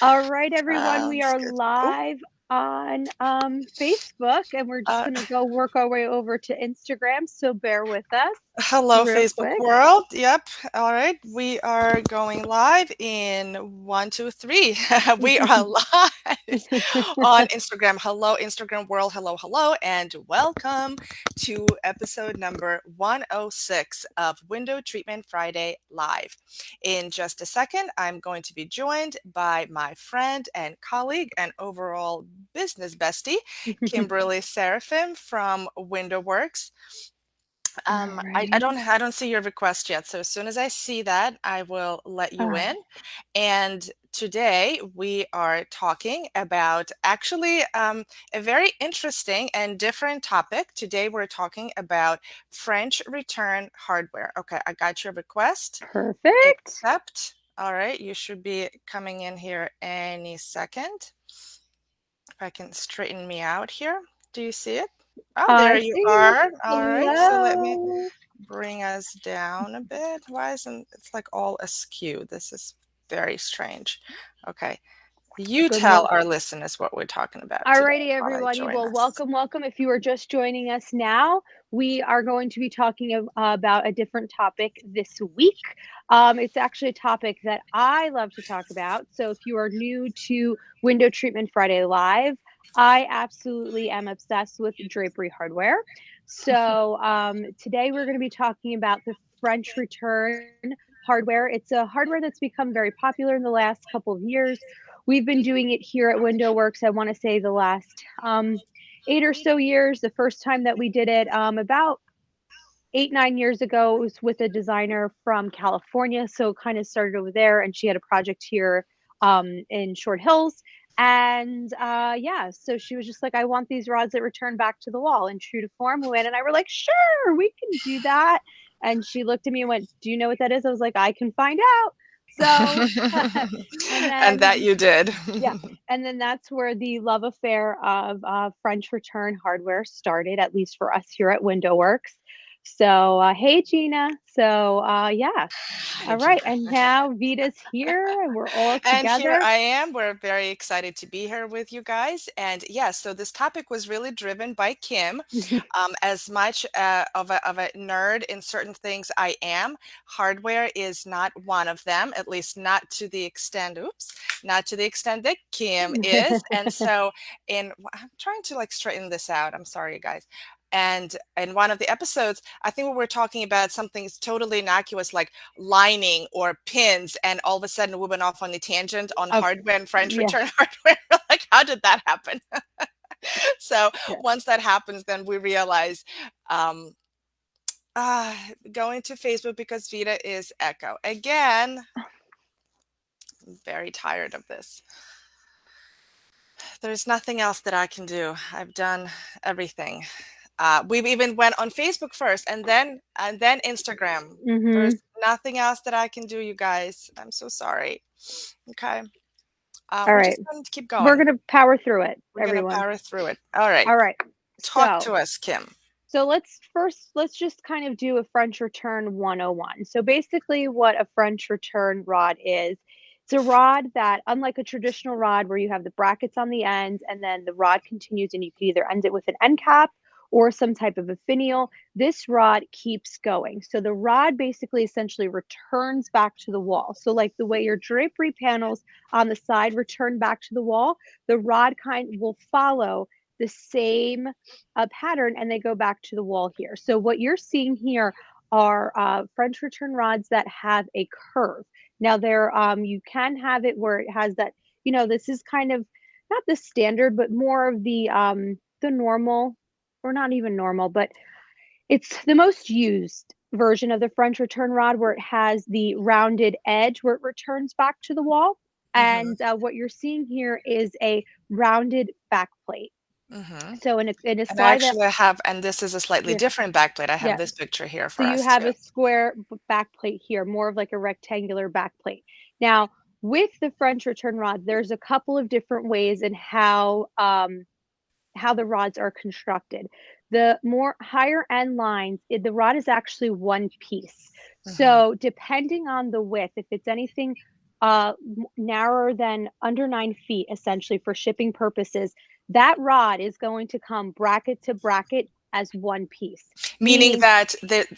All right, everyone, we Sounds are good. Oh, live on Facebook, and we're just uh, going to go work our way over to Instagram. So bear with us hello, real Facebook quick. world. Yep. All right. We are going live in one, two, three. We are live on Instagram. Hello, Instagram world. Hello, hello, and welcome to episode number 106 of Window Treatment Friday Live. In just a second, I'm going to be joined by my friend and colleague and overall business bestie, Kimberly Seraphim from WindowWorks. All I right. don't see your request yet. So as soon as I see that, I will let All you in. right. And today we are talking about actually a very interesting and different topic. Today we're talking about French return hardware. Okay, I got your request. Perfect. Accept. All right, you should be coming in here any second. If I can straighten me out here. Do you see it? Oh, I there you see you. are. All right, so let me Hello. bring us down a bit. Why isn't it's like all askew? This is very strange. Okay. You Good tell morning. our listeners what we're talking about All today righty, while I everybody. join Well, us. welcome, welcome. If you are just joining us now, we are going to be talking about a different topic this week. It's actually a topic that I love to talk about. So if you are new to Window Treatment Friday Live, I absolutely am obsessed with drapery hardware. So today we're going to be talking about the French return hardware. It's a hardware that's become very popular in the last couple of years. We've been doing it here at WindowWorks, I want to say the last 8 or so years. The first time that we did it, about 8, 9 years ago, it was with a designer from California. So it kind of started over there, and she had a project here in Short Hills. And yeah, so she was just like, I want these rods that return back to the wall. And true to form, Luann and I were like, sure, we can do that. And she looked at me and went, do you know what that is? I was like, I can find out. So, and And that then you did. yeah, and then that's where the love affair of French return hardware started, at least for us here at WindowWorks. So, hey, Gina. So, yeah. Hi, All Gina. right. And Okay. now Vita's here and we're all And here together. I am. We're very excited to be here with you guys. And yes, so this topic was really driven by Kim. As much of a nerd in certain things I am, hardware is not one of them, at least not to the extent, oops, not to the extent that Kim is. And so I'm trying to like straighten this out. I'm sorry, you guys. And in one of the episodes, I think we were talking about something totally innocuous like lining or pins, and all of a sudden we went off on a tangent on Of hardware and French yeah, return hardware. Like, how did that happen? So yeah. once that happens, then we realize um, uh, going to Facebook because Vita is Echo. Again, I'm very tired of this. There's nothing else that I can do. I've done everything. We've even went on Facebook first and then Instagram. Mm-hmm. There's nothing else that I can do, you guys. I'm so sorry. Okay. All We're right. just going to keep We're going. gonna power through it, We're going to everyone. power through it. All right. All right. Talk So to us, Kim. So let's just kind of do a French return 101. So basically what a French return rod is, it's a rod that, unlike a traditional rod where you have the brackets on the ends and then the rod continues and you can either end it with an end cap or some type of a finial, this rod keeps going. So the rod basically essentially returns back to the wall. So like the way your drapery panels on the side return back to the wall, the rod kind will follow the same pattern, and they go back to the wall here. So what you're seeing here are French return rods that have a curve. Now there, you can have it where it has that, this is kind of not the standard, but more of the normal, or not even normal, but it's the most used version of the French return rod where it has the rounded edge where it returns back to the wall. Mm-hmm. And what you're seeing here is a rounded back plate. Mm-hmm. So in a And slide that actually I have, and this is a slightly yeah, different backplate. I have yeah. this picture here So for you us have too. a square back plate here, more of like a rectangular back plate. Now, with the French return rod, there's a couple of different ways in how the rods are constructed. The more higher end lines, the rod is actually one piece. Mm-hmm. So depending on the width, if it's anything narrower than under 9 feet, essentially for shipping purposes, that rod is going to come bracket to bracket as one piece, Meaning meaning that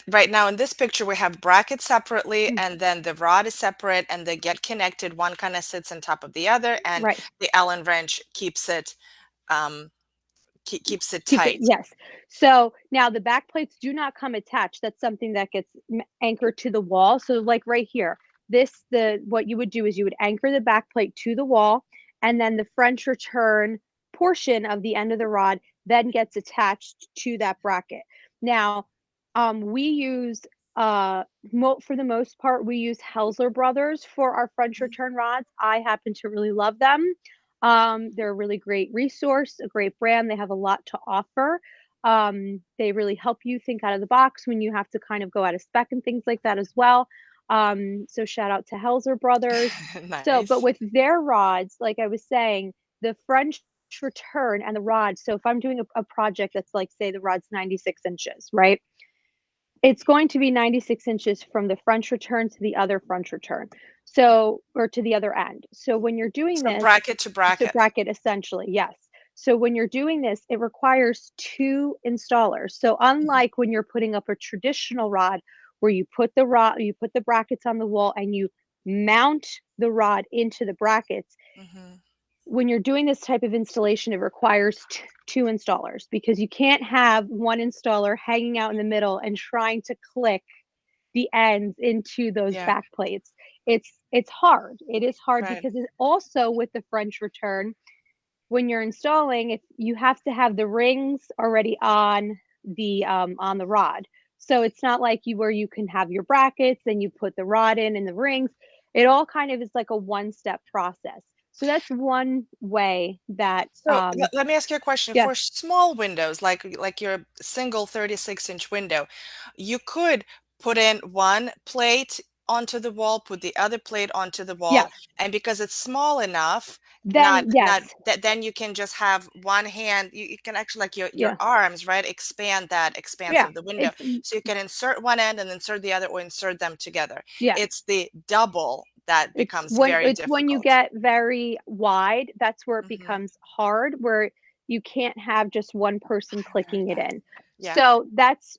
right now in this picture we have brackets separately and then the rod is separate and they get connected. One kind of sits on top of the other and right. the Allen wrench keeps it um, keeps it Keeps it, tight. yes. So now the back plates do not come attached. That's something that gets anchored to the wall. So like right here, the what you would do is you would anchor the back plate to the wall, and then the French return portion of the end of the rod then gets attached to that bracket. Now, we use for the most part we use Helsler Brothers for our French Mhm. return rods. I happen to really love them. They're a really great resource, a great brand. They have a lot to offer. They really help you think out of the box when you have to kind of go out of spec and things like that as well. So shout out to Helzer Brothers. So, but Nice. with their rods, like I was saying, the French return and the rod. So if I'm doing a project that's like, say, the rod's 96 inches, right? It's going to be 96 inches from the French return to the other French return. So, or to the other end. So when you're doing So this, bracket to so bracket. bracket essentially, yes. So when you're doing this, it requires two installers. So Mhm, unlike when you're putting up a traditional rod where you put the brackets on the wall and you mount the rod into the brackets, mhm. when you're doing this type of installation, it requires two installers because you can't have one installer hanging out in the middle and trying to click the ends into those Yeah, back plates. It's hard. It is hard right. because it also with the French return, when you're installing, if you have to have the rings already on the rod. So it's not like you where you can have your brackets, then you put the rod in and the rings. It all kind of is like a one-step process. So that's one way that So let me ask you a question. yes, For small windows, like your single 36-inch window, you could put in one plate onto the wall, put the other plate onto the wall, yes. and because it's small enough, Then not yes. that then you can just have one hand. You can actually like your Yeah. arms, right? Expand that expanse Yeah. of the window, It's so you can insert one end and insert the other, or insert them together. yes. It's the double that becomes very It's when you difficult. get very wide, that's where it Hmm. becomes hard, where you can't have just one person I got clicking it that. in. Yeah. So that's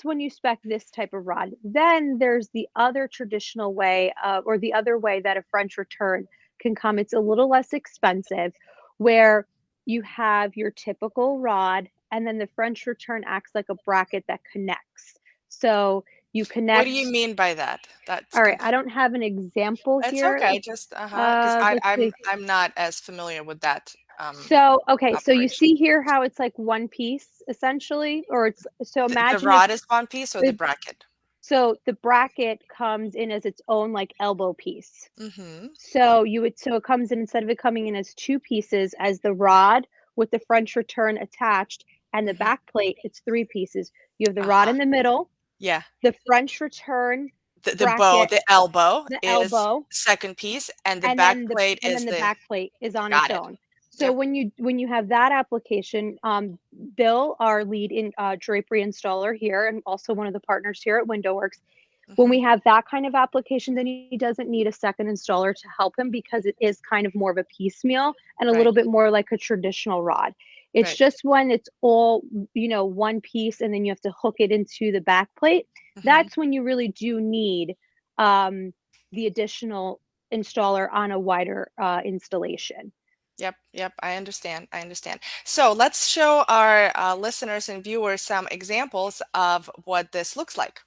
when you spec this type of rod. Then there's the other traditional way, or the other way that a French return can come. It's a little less expensive, where you have your typical rod, and then the French return acts like a bracket that connects. So you What do you connect. mean by that? That's All right, conf I don't have an example It's here. okay, just because I Let's see. I'm not as familiar with that, So, okay, so you operation. see here how it's like one piece essentially, or it's so The imagine if rod is one piece or the it, bracket? so the bracket comes in as its own like elbow piece. Mhm, So it comes in instead of it coming in as two pieces as the rod with the French return attached and the mhm. back plate, it's three pieces. You have the rod Uh-huh, in the middle, yeah. the French return The bracket, the elbow the is elbow, second piece, and the back plate and is then the the back plate is on its got it. own. So Yep. when you have that application, Bill, our lead in drapery installer here, and also one of the partners here at WindowWorks, when we Mhm. have that kind of application, then he doesn't need a second installer to help him because it is kind of more of a piecemeal and a Right, little bit more like a traditional rod. It's right. just when it's all, one piece and then you have to hook it into the back plate. Mhm. That's when you really do need um, the additional installer on a wider installation. Yep, yep, I understand. So, let's show our, listeners and viewers some examples of what this looks like.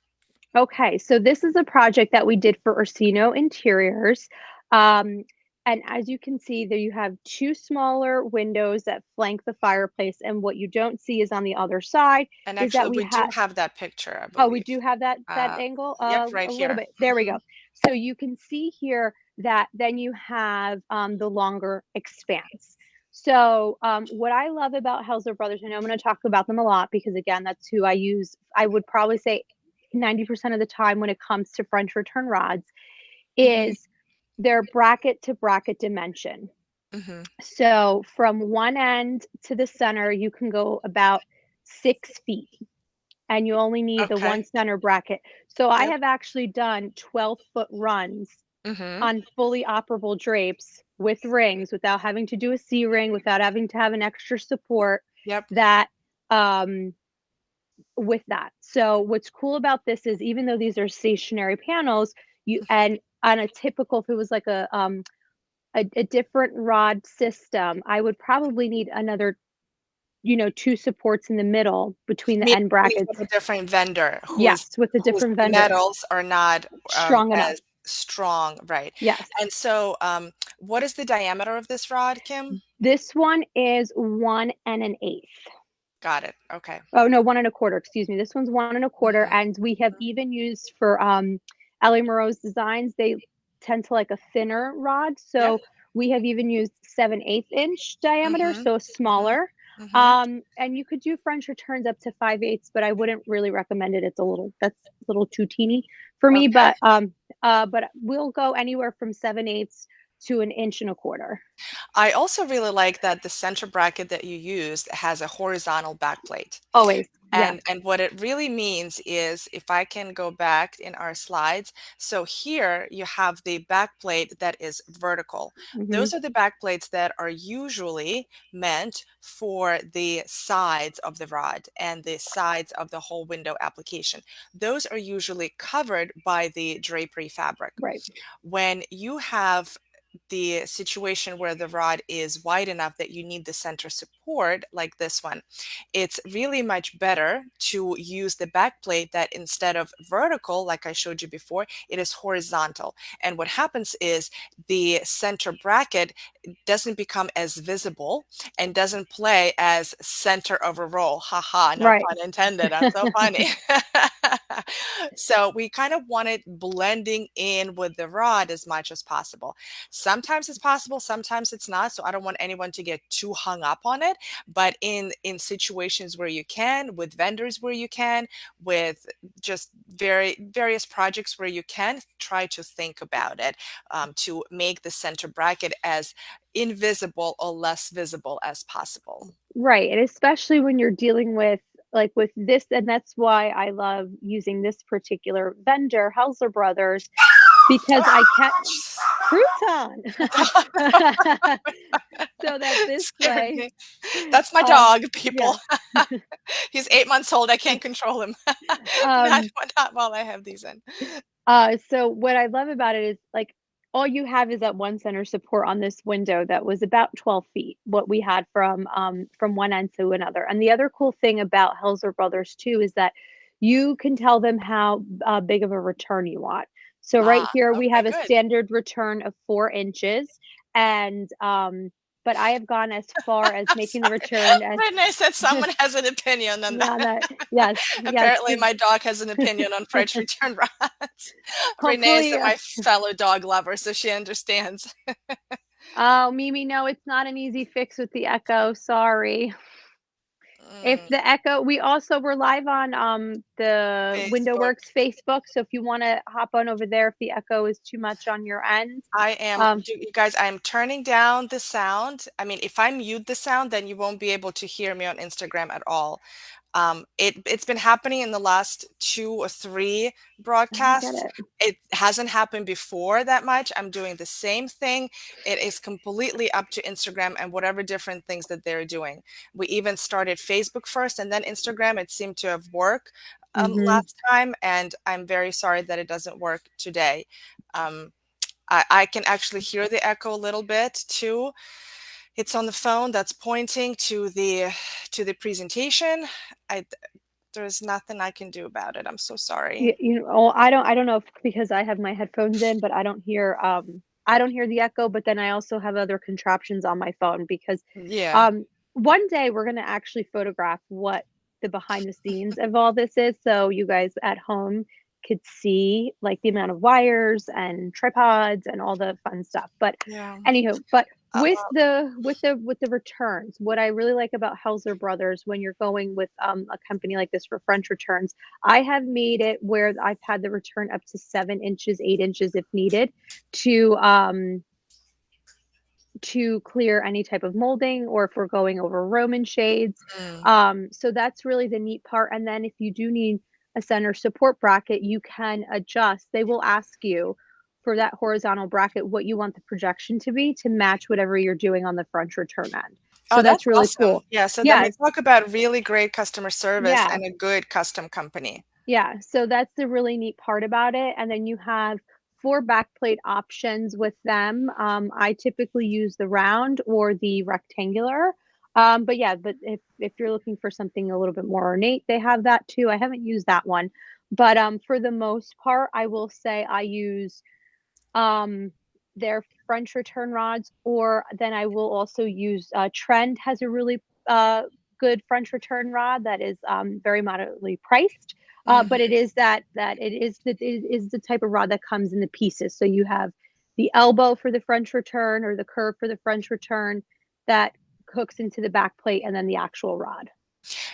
Okay, so this is a project that we did for Orsino Interiors. Um, and as you can see, there you have two smaller windows that flank the fireplace. And what you don't see is on the other side And is that actually, we we do have, have that picture, I oh, we believe. do have that Uh, angle yep, right a little here. bit. There we Mhm, go. So you can see here that then you have the longer expanse. So what I love about Helzer Brothers, I know I'm going to talk about them a lot because again, that's who I use. I would probably say 90% of the time when it comes to French return rods mhm, is their bracket to bracket dimension. mhm. So from one end to the center, you can go about 6 feet and you only need the Okay. one center bracket. So I Yep. have actually done 12-foot runs Mhm. on fully operable drapes with rings without having to do a C-ring, without having to have an extra support Yep. that, um with that. So what's cool about this is even though these are stationary panels, you and on a typical if it was like a different rod system, I would probably need another, 2 supports in the middle between the Me end me brackets. from a different vendor Yes, with a whose different vendor. metals are not, Strong enough. as strong, right. Yes. And so, what is the diameter of this rod, Kim? This one is 1 and an eighth. Got it, okay. Oh, no, 1 and a quarter, excuse me. This one's 1 and a quarter, Mhm, and we have even used for, Ellie Moreau's designs, they tend to like a thinner rod, yep, so we have even used 7/8 inch diameter, mhm, so mhm, smaller. mhm, And you could do French returns up to 5/8, but I wouldn't really recommend it. That's a little too teeny for me, okay. but we'll go anywhere from 7/8 to an inch and a quarter. I also really like that the center bracket that you used has a horizontal backplate. Always, yes. And what it really means is if I can go back in our slides, so here you have the back plate that is vertical. Mhm. Those are the back plates that are usually meant for the sides of the rod and the sides of the whole window application. Those are usually covered by the drapery fabric. Right. When you have the situation where the rod is wide enough that you need the center support, like this one, it's really much better to use the back plate that instead of vertical, like I showed you before, it is horizontal. And what happens is the center bracket doesn't become as visible and doesn't play as center of a roll. Haha, no Right. pun intended. I'm so funny. So we kind of want it blending in with the rod as much as possible. Sometimes it's possible, sometimes it's not. So I don't want anyone to get too hung up on it. But in situations where you can, with vendors where you can, with just various projects where you can, try to think about it to make the center bracket as invisible or less visible as possible. Right, and especially when you're dealing with like, with this and that's why I love using this particular vendor, Hauser Brothers, because I can crouton. So that this Scared way, me. That's my um dog, people. yes. He's 8 months old, I can't control him. Not Um not while I have these in. So what I love about it is like all you have is that one center support on this window that was about 12 feet, what we had from one end to another. And the other cool thing about Helzer Brothers too is that you can tell them how big of a return you want. So right Ah, here we okay, have a good. standard return of 4 inches, and but I have gone as far as I'm making the sorry. return as When I said someone has an opinion on yeah, that. that yes, yes, Apparently, my dog has an opinion on French return rods. Renee is hopefully. my fellow dog lover, so she understands. Oh, Mimi, no, it's not an easy fix with the Echo, sorry. If Mm, the Echo we also we're live on, the Facebook. WindowWorks Facebook, so if you wanna hop on over there if the Echo is too much on your end. I am Um, you guys, I'm turning down the sound. I mean, if I mute the sound, then you won't be able to hear me on Instagram at all. It's been happening in the last 2 or 3 I don't get broadcasts. it. It hasn't happened before that much. I'm doing the same thing. It is completely up to Instagram and whatever different things that they're doing. We even started Facebook first and then Instagram. It seemed to have worked Mhm. last time, and I'm very sorry that it doesn't work today. Um, I can actually hear the echo a little bit too. It's on the phone that's pointing to the presentation. I there's nothing I can do about it. I'm so sorry. I don't know if because I have my headphones in, but I don't hear the echo, but then I also have other contraptions on my phone because, Yeah. um, one day we're gonna actually photograph what the behind the scenes of all this is, so you guys at home could see, like, the amount of wires and tripods and all the fun stuff, but Yeah. anywho, but Uh, with the returns, what I really like about Helzer Brothers when you're going with, a company like this for French returns, I have made it where I've had the return up to 7 inches, 8 inches if needed to, to clear any type of molding or if we're going over Roman shades. mm, So that's really the neat part. And then if you do need a center support bracket, you can adjust. They will ask you for that horizontal bracket what you want the projection to be to match whatever you're doing on the French return end. Oh, So that's that's really awesome. cool. Yeah, so then Yeah, we talk about really great customer service yeah. and a good custom company. Yeah, so that's the really neat part about it, and then you have 4 backplate options with them. I typically use the round or the rectangular. But yeah, but if you're looking for something a little bit more ornate, they have that too. I haven't used that one. But, for the most part, I will say I use um, their French return rods, or then I will also use Trend has a really good French return rod that is very moderately priced. But it Mhm. is that it is the type of rod that comes in the pieces. So you have the elbow for the French return or the curve for the French return that hooks into the back plate and then the actual rod.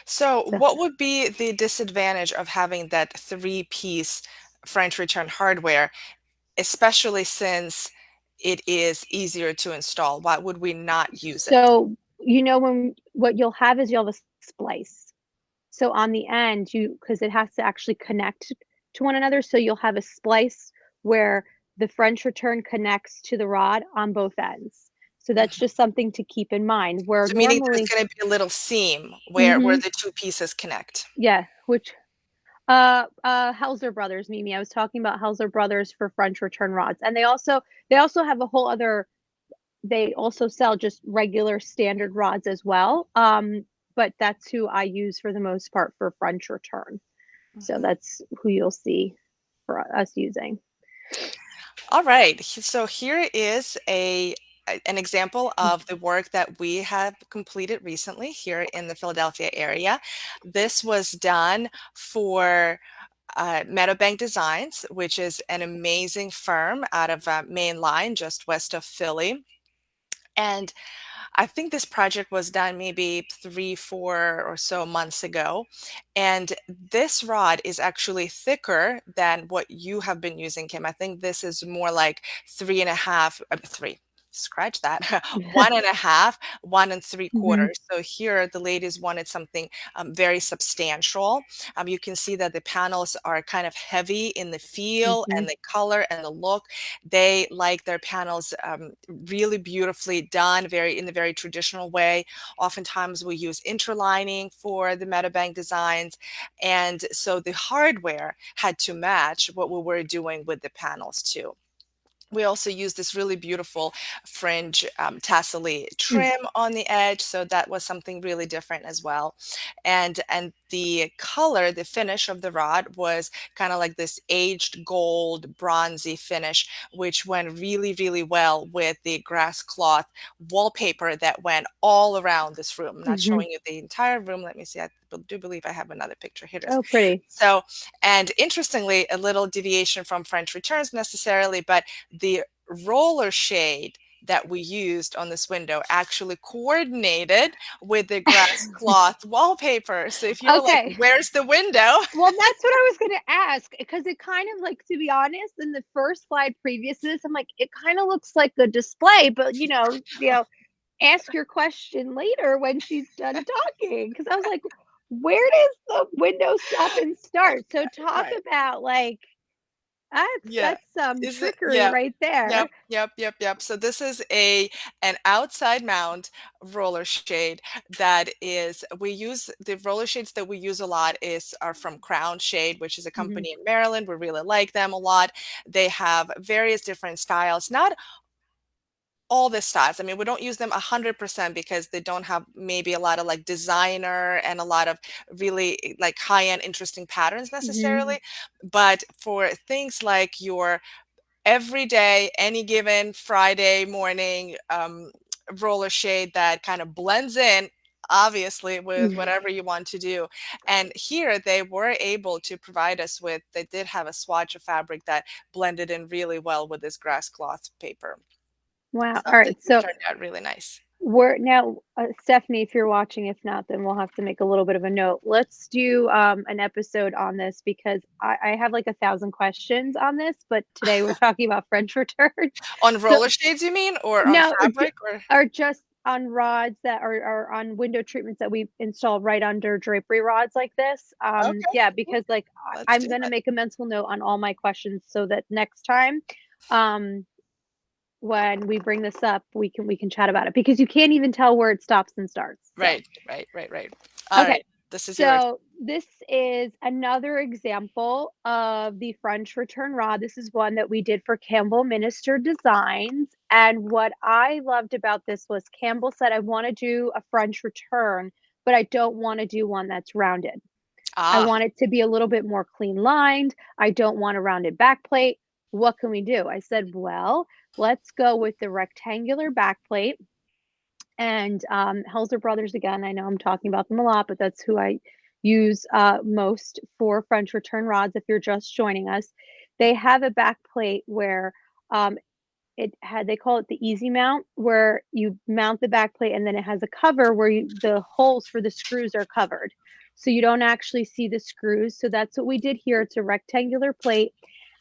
So, So what would be the disadvantage of having that three-piece French return hardware, especially since it is easier to install? Why would we not use it? so when what you'll have is you'll have a splice. So on the end, you because it has to actually connect to one another, so you'll have a splice where the French return connects to the rod on both ends. So that's Mhm. just something to keep in mind, where So meaning there's normally gonna be a little seam where mhm, the 2 pieces connect. yeah, which Helzer Brothers, Mimi, I was talking about Helzer Brothers for French return rods, and they also have a whole other they also sell just regular standard rods as well, but that's who I use for the most part for French return. So Mhm. that's who you'll see for us using. Alright, so here is an example of the work that we have completed recently here in the Philadelphia area. This was done for Meadowbank Designs, which is an amazing firm out of Main Line, just west of Philly. And I think this project was done maybe 3, 4 or so months ago. And this rod is actually thicker than what you have been using, Kim. I think this is more like 3.5, 3. Scratch that. 1.5, 1 3/4. Mhm, So here, the ladies wanted something very substantial. You can see that the panels are kind of heavy in the feel and mhm, the color and the look. They like their panels really beautifully done, very in the very traditional way. Oftentimes we use interlining for the Metabank designs, and so the hardware had to match what we were doing with the panels too. We also use this really beautiful fringe tassel mm, trim on the edge, so that was something really different as well. And the color, the finish of the rod was kind of like this aged gold, bronzy finish, which went really, really well with the grass cloth wallpaper that went all around this room. I'm not mhm. showing you the entire room. Let me see. I do believe I have another picture. Here it is. Oh, pretty. So, and interestingly, a little deviation from French returns necessarily, but the roller shade that we used on this window actually coordinated with the grass cloth wallpaper. So if you were like, Okay. "Where's the window?" Well, that's what I was gonna ask because it kind of like, to be honest, in the first slide previous to this, I'm like, it kind of looks like a display, but ask your question later when she's done talking. Because I was like, where does the window stop and start? So talk Right. about like that's Yeah. that's some Is it trickery yeah. right Yep, there. yep, yep, yep. So this is an outside mount roller shade that is we use the roller shades that we use a lot is are from Crown Shade, which is a Mhm, company in Maryland. We really like them a lot. They have various different styles, not all the styles. I mean, we don't use them 100% because they don't have maybe a lot of like designer and a lot of really like high-end interesting patterns mhm, necessarily. But for things like your every day, any given Friday morning roller shade that kind of blends in, obviously, with mhm. whatever you want to do. And here they were able to provide us with, they did have a swatch of fabric that blended in really well with this grass cloth paper. Wow. So All right. this So turned out really nice. we're now, Stephanie, if you're watching, if not, then we'll have to make a little bit of a note. Let's do an episode on this because I have like 1,000 questions on this, but today we're talking about French returns. On So roller shades, you mean, or on no, fabric, or? are just on rods that are on window treatments that we install right under drapery rods like this. Okay, Yeah, cool. because like Let's I'm do gonna it. make a mental note on all my questions so that next time um, when we bring this up, we can chat about it because you can't even tell where it stops and starts. So, Right, right, right, right. All right, okay. this is yours. So this is another example of the French return rod. This is one that we did for Campbell Minister Designs. And what I loved about this was Campbell said, I want to do a French return, but I don't want to do one that's rounded. I Ah, want it to be a little bit more clean lined. I don't want a rounded back plate. What can we do? I said, well, let's go with the rectangular back plate. And Helzer Brothers, again, I know I'm talking about them a lot, but that's who I use most for French return rods if you're just joining us. They have a back plate where um, they call it the easy mount, where you mount the back plate and then it has a cover where the holes for the screws are covered. So you don't actually see the screws. So that's what we did here. It's a rectangular plate.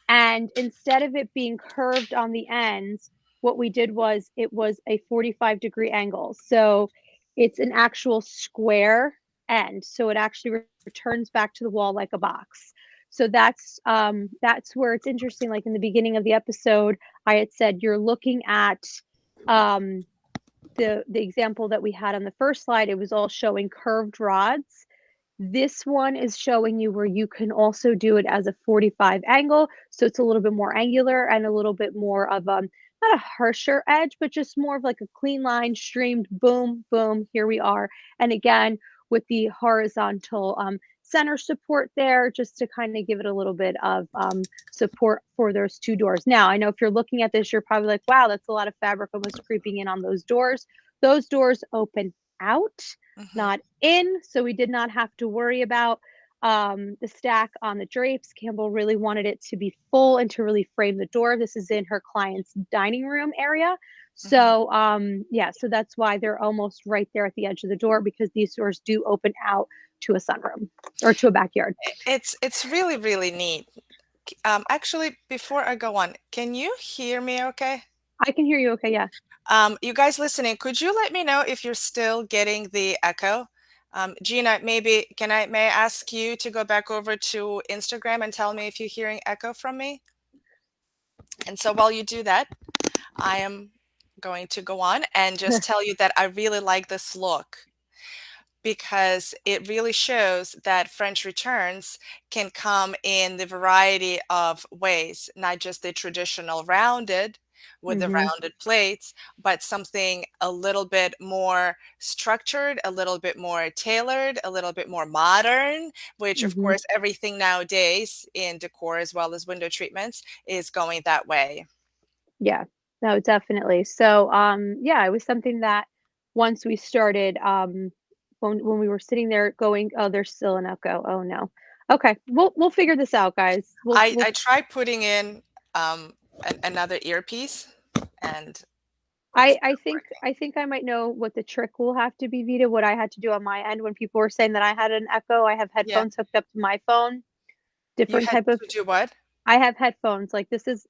And instead of it being curved on the ends, what we did was it was a 45-degree angle. So it's an actual square end. So it actually returns back to the wall like a box. So that's where it's interesting. Like in the beginning of the episode, I had said you're looking at um, the example that we had on the first slide. It was all showing curved rods. This one is showing you where you can also do it as a 45 angle. So it's a little bit more angular and a little bit more of not a harsher edge, but just more of like a clean line, streamed, boom, boom, here we are. And again, with the horizontal center support there, just to kind of give it a little bit of support for those two doors. Now, I know if you're looking at this, you're probably like, wow, that's a lot of fabric almost creeping in on those doors. Those doors open out, mhm, not in. So we did not have to worry about the stack on the drapes. Campbell really wanted it to be full and to really frame the door. This is in her client's dining room area. mhm. So yeah, so that's why they're almost right there at the edge of the door because these doors do open out to a sunroom or to a backyard. It's really, really neat. Actually, before I go on, can you hear me okay? I can hear you okay, yeah. You guys listening, could you let me know if you're still getting the echo? Gina, maybe may I ask you to go back over to Instagram and tell me if you're hearing echo from me? And so while you do that, I am going to go on and just tell you that I really like this look because it really shows that French returns can come in the variety of ways, not just the traditional rounded with the Hmm. rounded plates, but something a little bit more structured, a little bit more tailored, a little bit more modern, which of Hmm. course everything nowadays in decor as well as window treatments is going that way. Yeah, no, definitely. So, yeah, it was something that once we started, when we were sitting there going, oh, there's still an echo. Oh no. Okay, we'll figure this out, guys. We'll I tried putting in another earpiece and it's not working. I think I might know what the trick will have to be, Vita. What I had to do on my end when people were saying that I had an echo, I have Yeah. headphones hooked up to my phone. You Different had type of. to do what? I have headphones. Like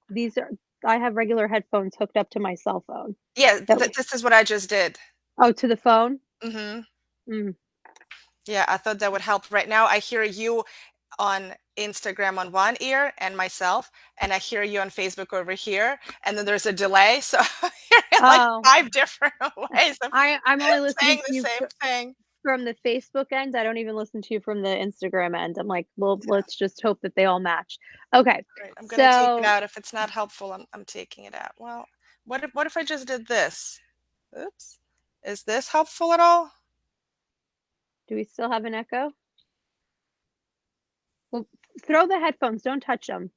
these are. I have regular headphones hooked up to my cell phone. Yeah, That this is what I just did. oh, to the phone. Mhm. Mm. Yeah, I thought that would help. Right now, I hear you on Instagram on one ear and myself, and I hear you on Facebook over here, and then there's a delay, so I'm hearing like Oh, 5 different ways of I'm only listening saying to the you same thing. from the Facebook end. I don't even listen to you from the Instagram end. I'm like, well, Yeah, let's just hope that they all match. Okay. right. I'm gonna take it So, out. If it's not helpful, I'm taking it out. Well, what if I just did this? Oops. Is this helpful at all? do we still have an echo? Well, throw the headphones. Don't touch them.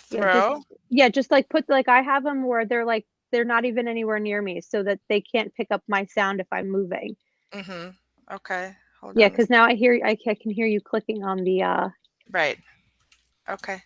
Yeah, just Throw? yeah, just like put like I have them where they're not even anywhere near me so that they can't pick up my sound if I'm moving. Mhm. Okay. Hold Yeah, on. because now I can hear you clicking on the Right. Okay.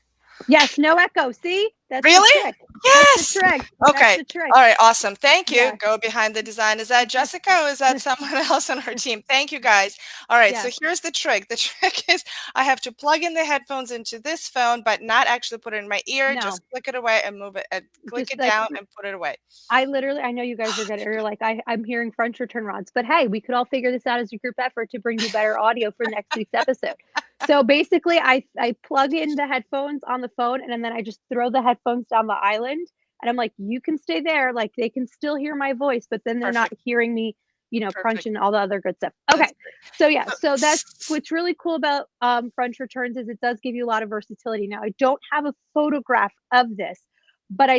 yes, no echo. See? That's the Really? trick. That's the Yes! trick. That's Okay. the trick. All right, awesome. Thank you. Yes. Go behind the design. Is that Jessica or is that someone else on our team? Thank you, guys. All right, so Yes. here's the trick. The trick is I have to plug in the headphones into this phone, but not actually put it in my ear. No. Just click it away and move it, click Just it like down and put it away. I know you guys are good. You're like, I'm hearing French return rods, but hey, we could all figure this out as a group effort to bring you better audio for next week's episode. So basically, I plug in the headphones on the phone, and then I just throw the headphones down the island, and I'm like, "You can stay there, like, they can still hear my voice, but then they're not Perfect, hearing me, perfect. crunch and all the other good stuff." That's Okay. great. So, yeah, So so that's what's really cool about, French returns is it does give you a lot of versatility. Now, I don't have a photograph of this, but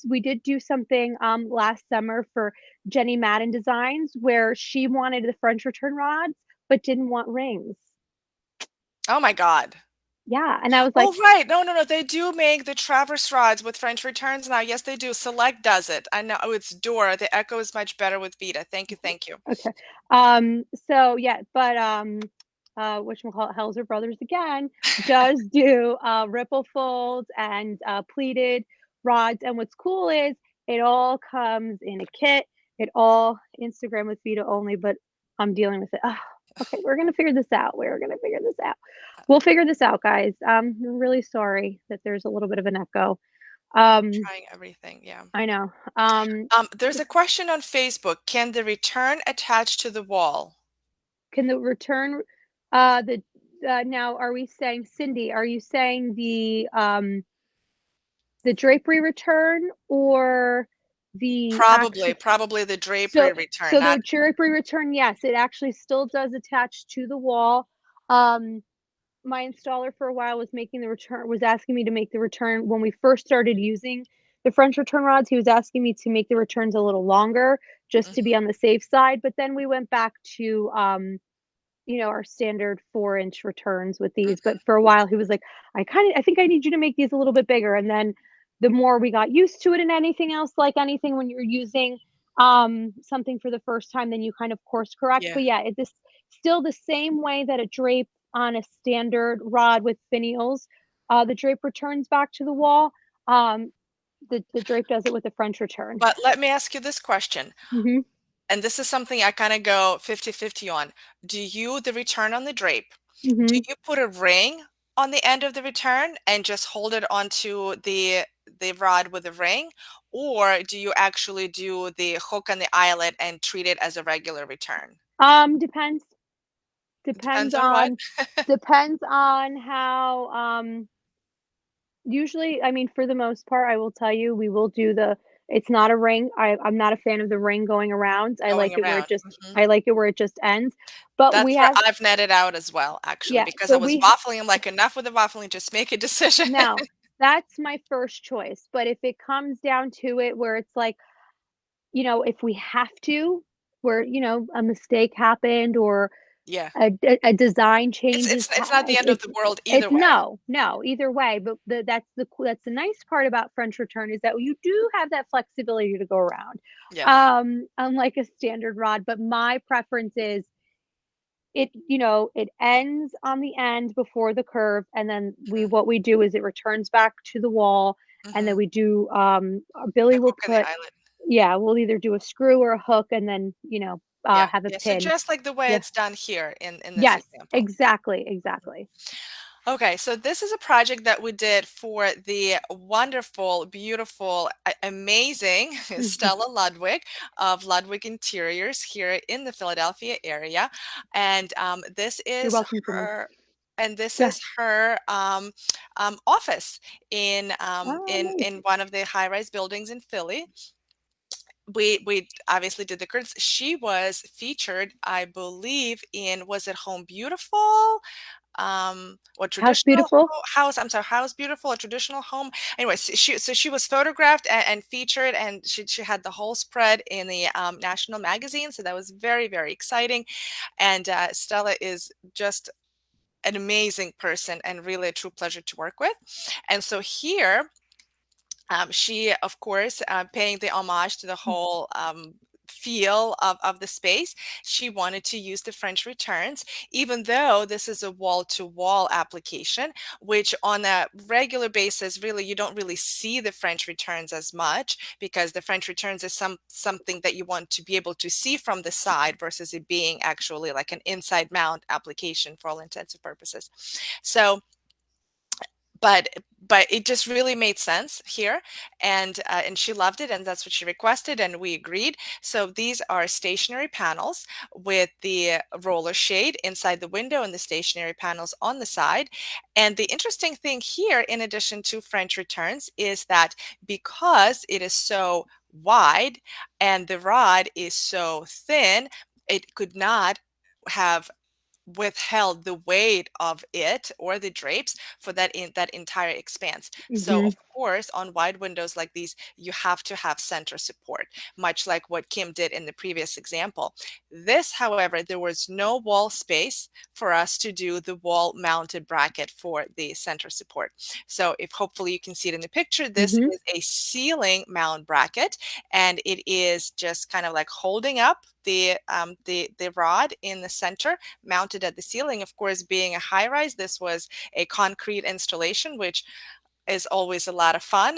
we did do something, last summer for Jenny Madden Designs where she wanted the French return rods, but didn't want rings. oh my god. Yeah, and I was like, Oh, right. No, no, no, they do make the traverse rods with French returns now. Yes, they do. Select does it. I know. Oh, it's Dora. The echo is much better with Vita. Thank you, thank you. okay. So yeah, but whatchamacallit, Helzer Brothers again does do ripple folds and pleated rods. And what's cool is it all comes in a kit. It all Instagram with Vita only, but I'm dealing with it. Oh, okay, we're gonna figure this out. We're gonna figure this out. We'll figure this out, guys. I'm really sorry that there's a little bit of an echo. Um, Trying everything, yeah. I know. There's a question on Facebook. Can the return attach to the wall? Can the return, the now are we saying Cindy, are you saying the drapery return or the Probably, actual probably the drapery so return, so not the drapery return, yes, it actually still does attach to the wall. Um, my installer for a while was asking me to make the return when we first started using the French return rods, he was asking me to make the returns a little longer just to be mhm, on the safe side, but then we went back to, our standard 4-inch returns with these. But mhm, for a while, he was like, I think I need you to make these a little bit bigger. And then the more we got used to it and anything else, like anything when you're using something for the first time, then you kind of course correct. yeah. But yeah, this still the same way that a drape on a standard rod with finials, the drape returns back to the wall. Um, the drape does it with a French return. But let me ask you this question, Hmm. and this is something I kinda go 50-50 on. Do you the return on the drape, do Hmm. you put a ring on the end of the return and just hold it onto the rod with a ring? Or do you actually do the hook and the eyelet and treat it as a regular return? Depends. Depends Depends on what? on depends on how, usually, I mean, for the most part, I will tell you, we will do the it's not a ring. I'm not a fan of the ring going around. Going around. Mhm. I like it where it just ends. But we That's where have I've netted out as well, actually, yeah, because I so was waffling. I'm like, "Enough with the waffling, just make a decision." now that's my first choice. But if it comes down to it where it's like, if we have to, where, a mistake happened or Yeah. a design It's changes it's it's not the end of the world it's either way. no, no, either way, but that's the nice part about French return is that you do have that flexibility to go around, Yes. unlike a standard rod, but my preference is it ends on the end before the curve, and then Mhm, what we do is it returns back to the wall, and then mhm. we do, The Billy will hook and the put eyelet. yeah, we'll either do a screw or a hook and then, Yeah, have a yeah, so pin. just like the way Yeah. it's done here in this Yes, example. exactly, exactly. Okay, so this is a project that we did for the wonderful, beautiful, amazing Mhm. Stella Ludwig of Ludwig Interiors here in the Philadelphia area, and You're welcome, Cindy. this Good. is her office Oh, in nice. one of the high-rise buildings in Philly. We obviously did the curtains. She was featured, I believe, in was it Home Beautiful? Or House traditional beautiful. house, I'm sorry, House Beautiful, a traditional home. Anyway, so she was photographed and featured, and she had the whole spread in the national magazine. So that was very, very exciting. And Stella is just an amazing person and really a true pleasure to work with. And so here she, of course, paying the homage to the whole feel of the space, she wanted to use the French returns, even though this is a wall-to-wall application, which on a regular basis, really, you don't really see the French returns as much because the French returns is something that you want to be able to see from the side versus it being actually like an inside mount application for all intents and purposes. So but it just really made sense here, and she loved it, and that's what she requested, and we agreed. So these are stationary panels with the roller shade inside the window and the stationary panels on the side. And the interesting thing here, in addition to French returns, is that because it is so wide and the rod is so thin, it could not have withheld the weight of it or the drapes for that entire expanse. So Hmm. of course, on wide windows like these, you have to have center support, much like what Kim did in the previous example. This, however, there was no wall space for us to do the wall mounted bracket for the center support. So if hopefully you can see it in the picture, this Hmm. is a ceiling mount bracket, and it is just kind of like holding up the rod in the center, mounted at the ceiling. Of course, being a high rise, this was a concrete installation, which is always a lot of fun,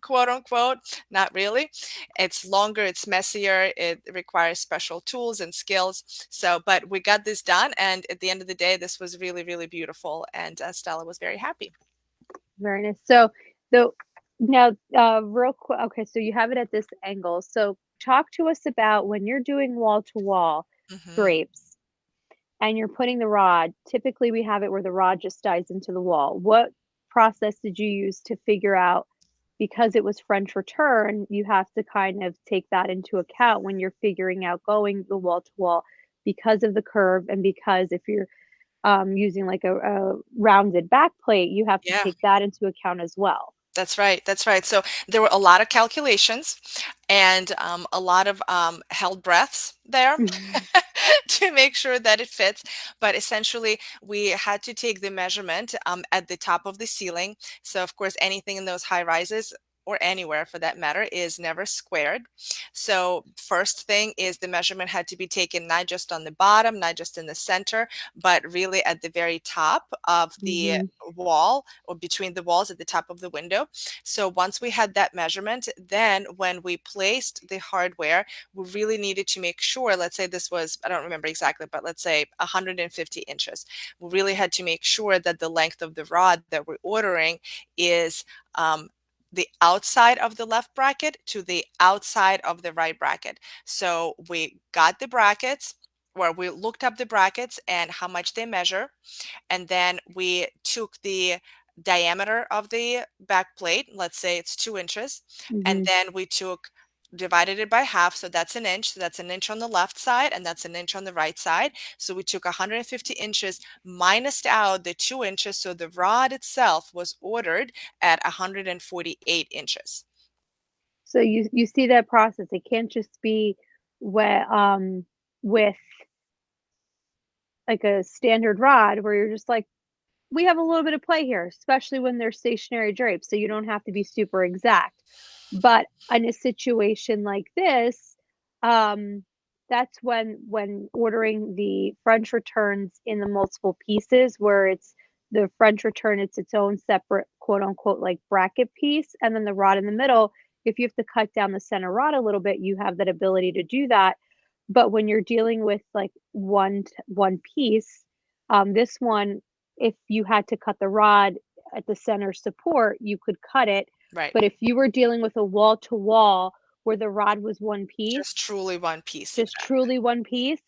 quote unquote. Not really. It's longer, it's messier, it requires special tools and skills. So, but we got this done, and at the end of the day, this was really, really beautiful, and Stella was very happy. Very nice. So the now, real quick, okay, so you have it at this angle. So talk to us about when you're doing wall to wall Hmm. drapes and you're putting the rod. Typically, we have it where the rod just dives into the wall. What process did you use to figure out? Because it was French return, you have to kind of take that into account when you're figuring out going the wall to wall because of the curve and because if you're using like a rounded back plate, you have to Yeah. take that into account as well. That's right. That's right. So there were a lot of calculations and a lot of held breaths there Mhm. to make sure that it fits. But essentially, we had to take the measurement at the top of the ceiling. So, of course, anything in those high rises or anywhere for that matter is never squared. So, first thing is the measurement had to be taken not just on the bottom, not just in the center, but really at the very top of the Mhm. wall or between the walls at the top of the window. So once we had that measurement, then when we placed the hardware, we really needed to make sure, let's say this was, I don't remember exactly, but let's say 150 inches. We really had to make sure that the length of the rod that we're ordering is the outside of the left bracket to the outside of the right bracket. So we got the brackets, where we looked up the brackets and how much they measure, and then we took the diameter of the back plate, let's say it's 2 inches, and Mhm. then we took divided it by half, so that's an inch. So that's an inch on the left side and that's an inch on the right side. So we took 150 inches, minused out the 2 inches, so the rod itself was ordered at 148 inches. So you see that process. It can't just be where with like a standard rod where you're just like, we have a little bit of play here, especially when they're stationary drapes, so you don't have to be super exact. But in a situation like this, um, that's when ordering the French returns in the multiple pieces where it's the French return, it's its own separate quote unquote like bracket piece, and then the rod in the middle, if you have to cut down the center rod a little bit, you have that ability to do that. But when you're dealing with like one piece, this one, if you had to cut the rod at the center support, you could cut it. Right. But if you were dealing with a wall to wall where the rod was one piece, Just truly one piece, just exactly. truly one piece,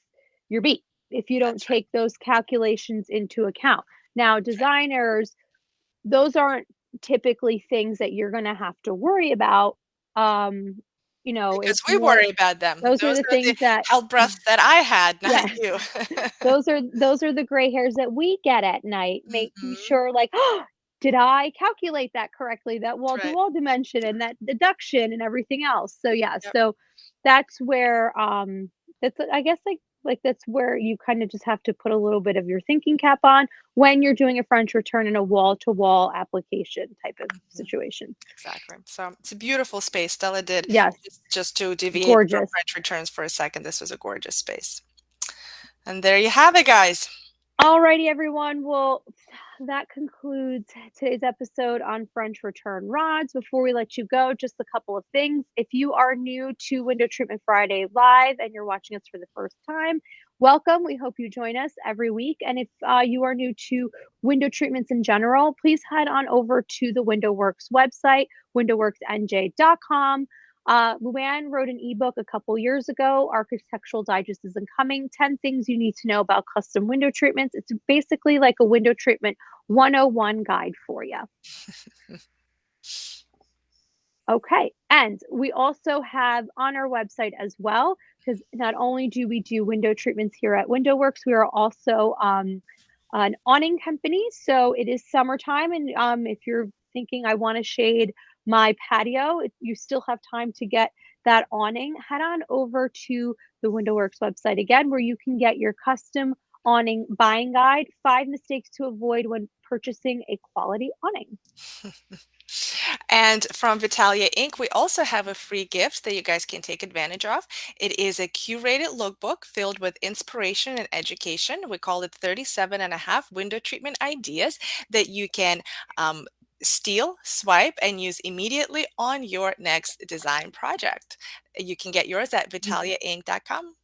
you're beat if you don't That's right. take those calculations into account. Now, That's right. designers, those aren't typically things that you're going to have to worry about. Um, Because it's we more, worry about them. those are Those the are the things that, health breaths that I had, not yes, you. those are the gray hairs that we get at night, making Mhm. sure like, "Oh, did I calculate that correctly? That That's right. wall-to-wall dimension and that deduction and everything else." So, yeah, Yep. so that's where, that's I guess, that's where you kinda just have to put a little bit of your thinking cap on when you're doing a French return in a wall-to-wall application type of Mhm. situation. Exactly. So it's a beautiful space Stella did. Yes, Just to deviate from gorgeous. French returns for a second, this was a gorgeous space. And there you have it, guys. Alrighty, everyone. Well, that concludes today's episode on French return rods. Before we let you go, just a couple of things. If you are new to Window Treatment Friday Live and you're watching us for the first time, welcome. We hope you join us every week. And if you are new to window treatments in general, please head on over to the WindowWorks website, windowworksnj.com. Luann wrote an ebook a couple years ago. Architectural Digest isn't coming. 10 things you need to know about custom window treatments. It's basically like a window treatment 101 guide for you. Okay. And we also have on our website as well, because not only do we do window treatments here at WindowWorks, we are also an awning company. So it is summertime. And if you're thinking, I want to shade my patio, you still have time to get that awning. Head on over to the WindowWorks website again, where you can get your custom awning buying guide, 5 mistakes to avoid when purchasing a quality awning. And from Vitalia Inc., we also have a free gift that you guys can take advantage of. It is a curated lookbook filled with inspiration and education. We call it 37 and a half window treatment ideas that you can steal, swipe, and use immediately on your next design project. You can get yours at vitaliainc.com.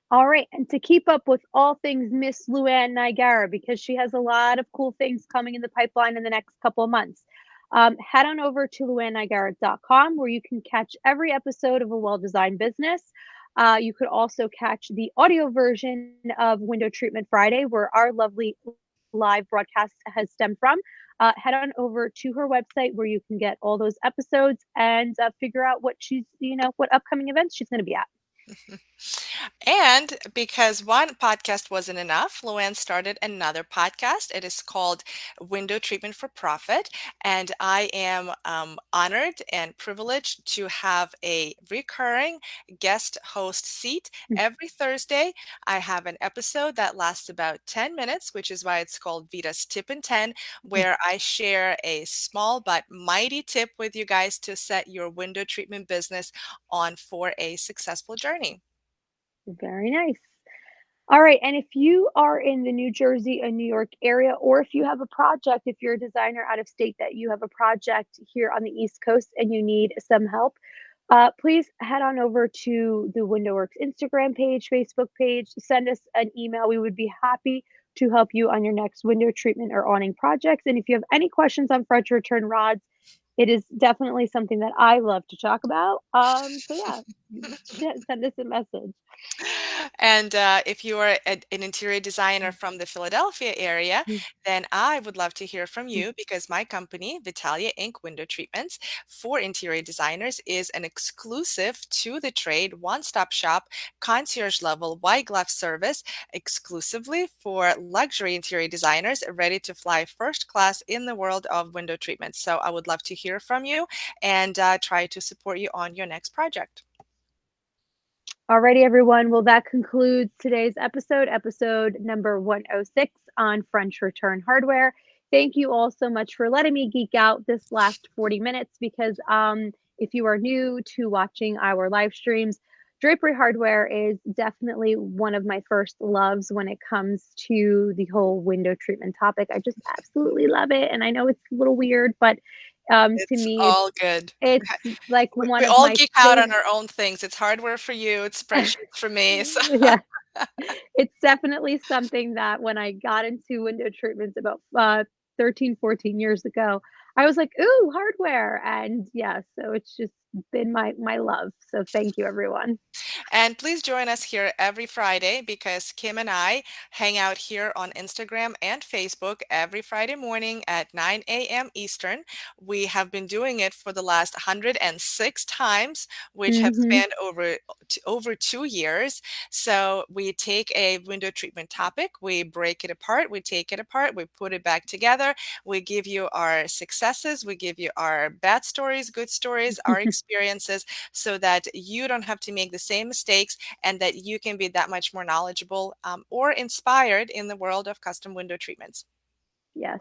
All right. And to keep up with all things Miss Luann Nigara, because she has a lot of cool things coming in the pipeline in the next couple of months, head on over to luannigara.com where you can catch every episode of A Well Designed Business. You could also catch the audio version of Window Treatment Friday, where our lovely live broadcast has stemmed from. Head on over to her website where you can get all those episodes and figure out what what upcoming events she's going to be at. And because one podcast wasn't enough, Luann started another podcast. It is called Window Treatment for Profit. And I am honored and privileged to have a recurring guest host seat. Every Thursday, I have an episode that lasts about 10 minutes, which is why it's called Vita's Tip in 10, where I share a small but mighty tip with you guys to set your window treatment business on for a successful journey. Very nice. All right. And if you are in the New Jersey and New York area, or if you have a project, if you're a designer out of state that you have a project here on the East Coast and you need some help, please head on over to the WindowWorks Instagram page, Facebook page, send us an email. We would be happy to help you on your next window treatment or awning projects. And if you have any questions on French return rods, it is definitely something that I love to talk about. So yeah, send us a message. And if you are an interior designer from the Philadelphia area, then I would love to hear from you because my company, Vitalia Inc. Window Treatments for interior designers, is an exclusive to the trade one-stop shop concierge level white glove service exclusively for luxury interior designers ready to fly first class in the world of window treatments. So I would love to hear from you and try to support you on your next project. Alrighty, everyone. Well, that concludes today's episode number 106 on French Return Hardware. Thank you all so much for letting me geek out this last 40 minutes because if you are new to watching our live streams, drapery hardware is definitely one of my first loves when it comes to the whole window treatment topic. I just absolutely love it. And I know it's a little weird, but to It's me, all good. it's like We one of all my geek out on favorite. our own things. It's hardware for you, it's spreadsheets for me. So Yeah, it's definitely something that when I got into window treatments about 13, 14 years ago, I was like, "Ooh, hardware." And yeah, so it's just been my love. So thank you, everyone. and please join us here every Friday because Kim and I hang out here on Instagram and Facebook every Friday morning at 9 a.m. Eastern. We have been doing it for the last 106 times, which have Mhm. spanned over 2 years. So we take a window treatment topic, we break it apart, we take it apart, we put it back together, we give you our successes, we give you our bad stories, good stories, our experiences, so that you don't have to make the same mistakes and that you can be that much more knowledgeable or inspired in the world of custom window treatments. Yes.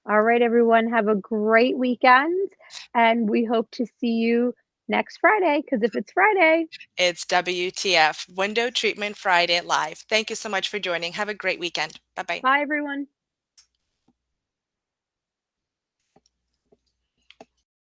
All right, everyone. Have a great weekend, and we hope to see you next Friday. Because if it's Friday, It's WTF, Window Treatment Friday Live. Thank you so much for joining. Have a great weekend. Bye bye. bye, everyone.